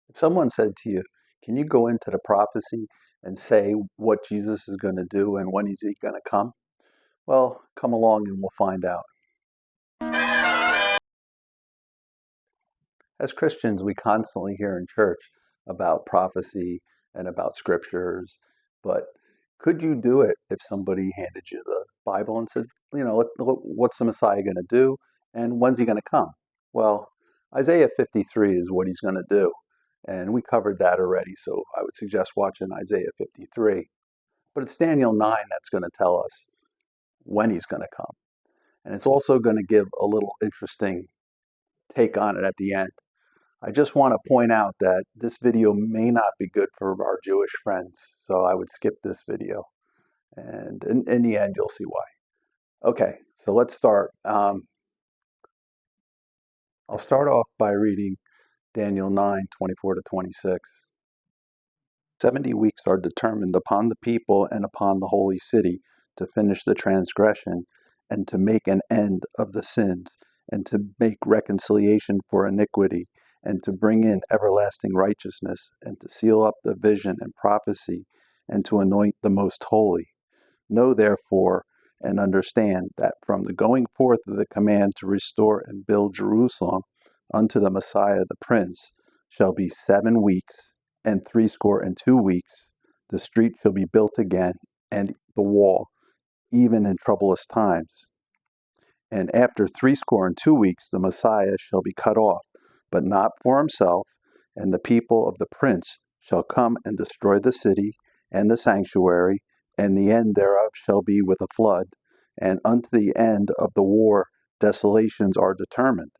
If someone said to you, can you go into the prophecy and say what Jesus is going to do and when is he going to come? Well, come along and we'll find out. As Christians, we constantly hear in church about prophecy and about scriptures, but could you do it if somebody handed you the Bible and said, what's the Messiah going to do and when's he going to come? Well, Isaiah 53 is what he's going to do. And we covered that already, so I would suggest watching Isaiah 53. But it's Daniel 9 that's going to tell us when he's going to come. And it's also going to give a little interesting take on it at the end. I just want to point out that this video may not be good for our Jewish friends, so I would skip this video. And in the end, you'll see why. Okay, so let's start. I'll start off by reading Daniel 9:24 to 26. 70 weeks are determined upon the people and upon the holy city to finish the transgression and to make an end of the sins and to make reconciliation for iniquity and to bring in everlasting righteousness and to seal up the vision and prophecy and to anoint the most holy. Know therefore and understand that from the going forth of the command to restore and build Jerusalem unto the Messiah the Prince shall be 7 weeks and 62 weeks. The street shall be built again, and the wall, even in troublous times. And after 62 weeks the Messiah shall be cut off, but not for himself, and the people of the prince shall come and destroy the city and the sanctuary, and the end thereof shall be with a flood, and unto the end of the war desolations are determined.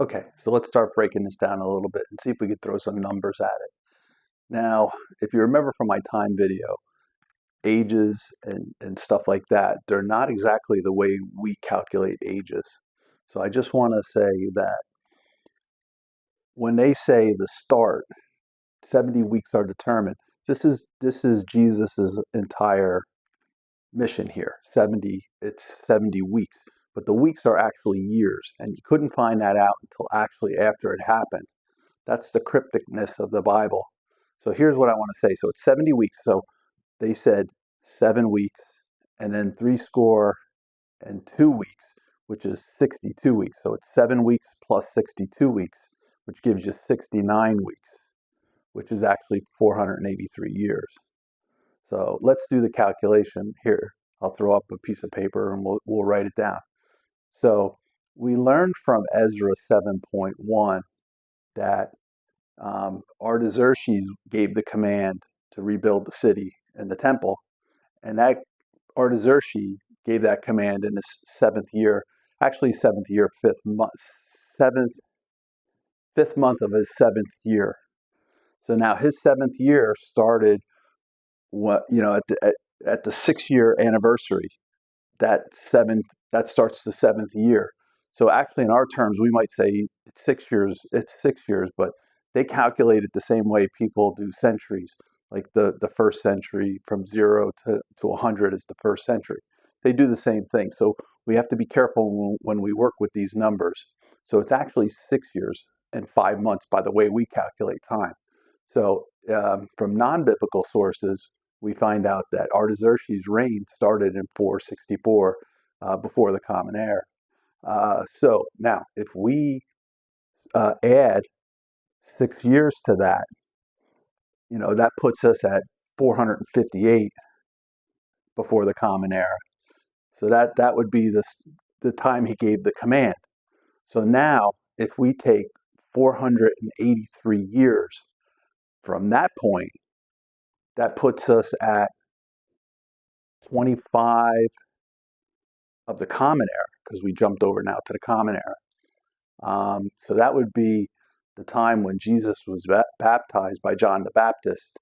Okay, so let's start breaking this down a little bit and see if we could throw some numbers at it. Now, if you remember from my time video, ages and stuff like that, they're not exactly the way we calculate ages. So I just want to say that when they say the start, 70 weeks are determined, this is Jesus's entire mission here. It's 70 weeks. But the weeks are actually years, and you couldn't find that out until actually after it happened. That's the crypticness of the Bible. So here's what I want to say. So it's 70 weeks. So they said 7 weeks, and then 62 weeks, which is 62 weeks. So it's 7 weeks plus 62 weeks, which gives you 69 weeks, which is actually 483 years. So let's do the calculation here. I'll throw up a piece of paper and we'll write it down. So we learned from Ezra 7.1 that Artaxerxes gave the command to rebuild the city and the temple, and that Artaxerxes gave that command in his 7th year, actually 7th year, 5th month of his 7th year. So now his 7th year started at the 6-year anniversary. That starts the 7th year. So actually, in our terms, we might say it's 6 years. It's 6 years, but they calculate it the same way people do centuries. Like the first century from 0 to 100 is the first century. They do the same thing. So we have to be careful when we work with these numbers. So it's actually 6 years and 5 months by the way we calculate time. So from non-biblical sources, we find out that Artaxerxes' reign started in 464 before the Common Era. So now, if we add 6 years to that, that puts us at 458 before the Common Era. So that would be the time he gave the command. So now, if we take 483 years from that point, that puts us at 25 of the Common Era, because we jumped over now to the Common Era. So that would be the time when Jesus was baptized by John the Baptist,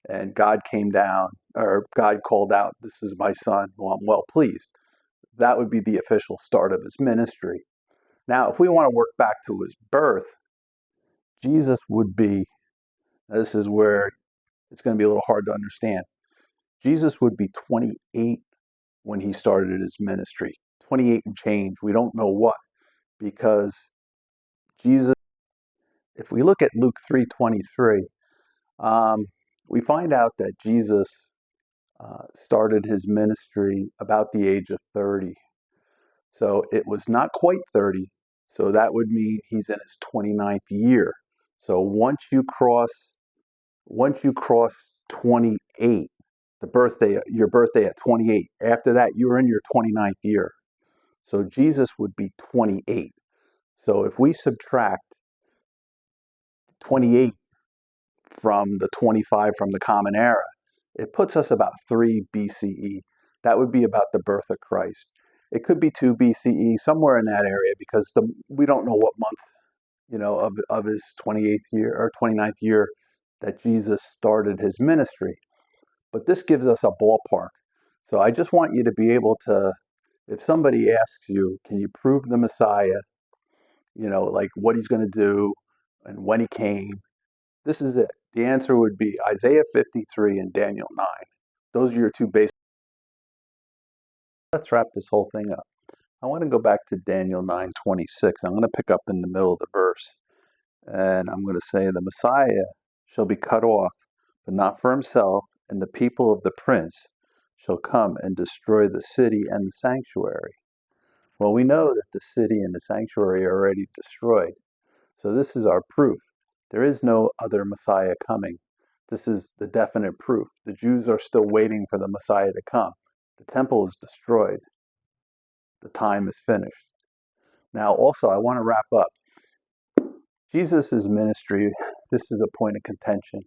and God came down, or God called out, "This is my son, who I'm well pleased." That would be the official start of his ministry. Now, if we want to work back to his birth, Jesus would be, this is where it's going to be a little hard to understand. Jesus would be 28 when he started his ministry, 28 and change. We don't know what, because Jesus if we look at Luke 3:23, we find out that Jesus started his ministry about the age of 30. So it was not quite 30. So that would mean he's in his 29th year. So once you cross 28, your birthday at 28, after that you're in your 29th year. So Jesus would be 28. So if we subtract 28 from the 25 from the Common Era, it puts us about 3 BCE. That would be about the birth of Christ. It could be 2 BCE, somewhere in that area, because we don't know what month, of his 28th year or 29th year that Jesus started his ministry. But this gives us a ballpark. So I just want you to be able to, if somebody asks you, can you prove the Messiah, like what he's going to do and when he came, this is it. The answer would be Isaiah 53 and Daniel 9. Those are your two basic. Let's wrap this whole thing up. I want to go back to Daniel 9:26. I'm going to pick up in the middle of the verse. And I'm going to say, the Messiah shall be cut off, but not for himself, and the people of the prince shall come and destroy the city and the sanctuary. Well, we know that the city and the sanctuary are already destroyed. So this is our proof. There is no other Messiah coming. This is the definite proof. The Jews are still waiting for the Messiah to come. The temple is destroyed. The time is finished. Now, also, I want to wrap up. Jesus' ministry, this is a point of contention.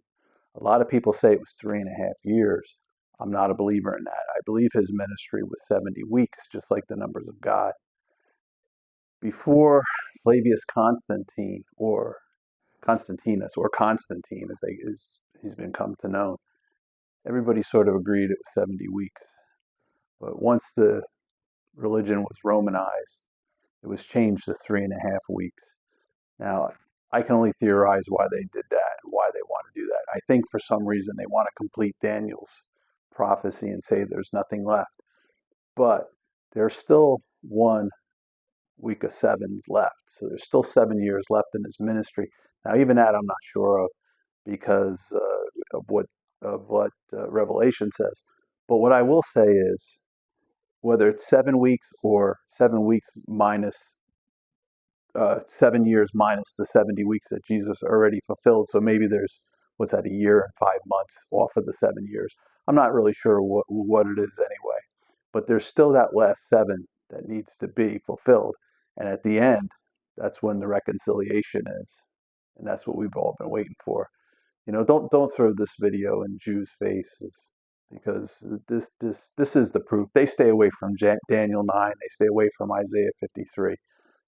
A lot of people say it was 3.5 years. I'm not a believer in that. I believe his ministry was 70 weeks, just like the numbers of God. Before Flavius Constantine, or Constantinus, or Constantine, as he's been come to know, everybody sort of agreed it was 70 weeks. But once the religion was Romanized, it was changed to 3.5 weeks. Now, I can only theorize why they did that and why they want to do that. I think for some reason they want to complete Daniel's prophecy and say there's nothing left. But there's still 1 week of sevens left. So there's still 7 years left in his ministry. Now, even that I'm not sure of, because of what Revelation says. But what I will say is, whether it's 7 weeks or 7 weeks minus 7 years minus the 70 weeks that Jesus already fulfilled. So maybe there's, what's that, a year and 5 months off of the 7 years. I'm not really sure what it is anyway. But there's still that last 7 that needs to be fulfilled. And at the end, that's when the reconciliation is. And that's what we've all been waiting for. Don't throw this video in Jews' faces, because this is the proof. They stay away from Daniel 9. They stay away from Isaiah 53.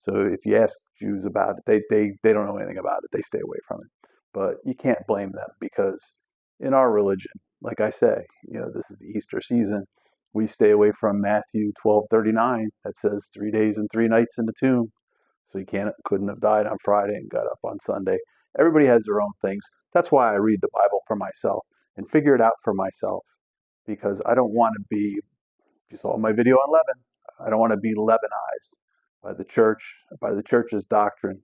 So if you ask Jews about it, they don't know anything about it. They stay away from it. But you can't blame them, because in our religion, like I say, this is the Easter season. We stay away from Matthew 12:39 that says 3 days and 3 nights in the tomb. So he couldn't have died on Friday and got up on Sunday. Everybody has their own things. That's why I read the Bible for myself and figure it out for myself, because I don't want to be, if you saw my video on leaven, I don't want to be leavenized by the church's doctrine,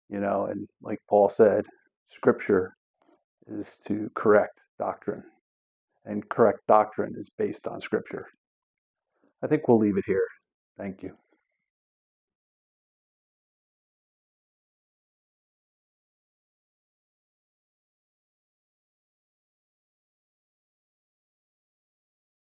and like Paul said, Scripture is to correct doctrine, and correct doctrine is based on Scripture. I think we'll leave it here. Thank you.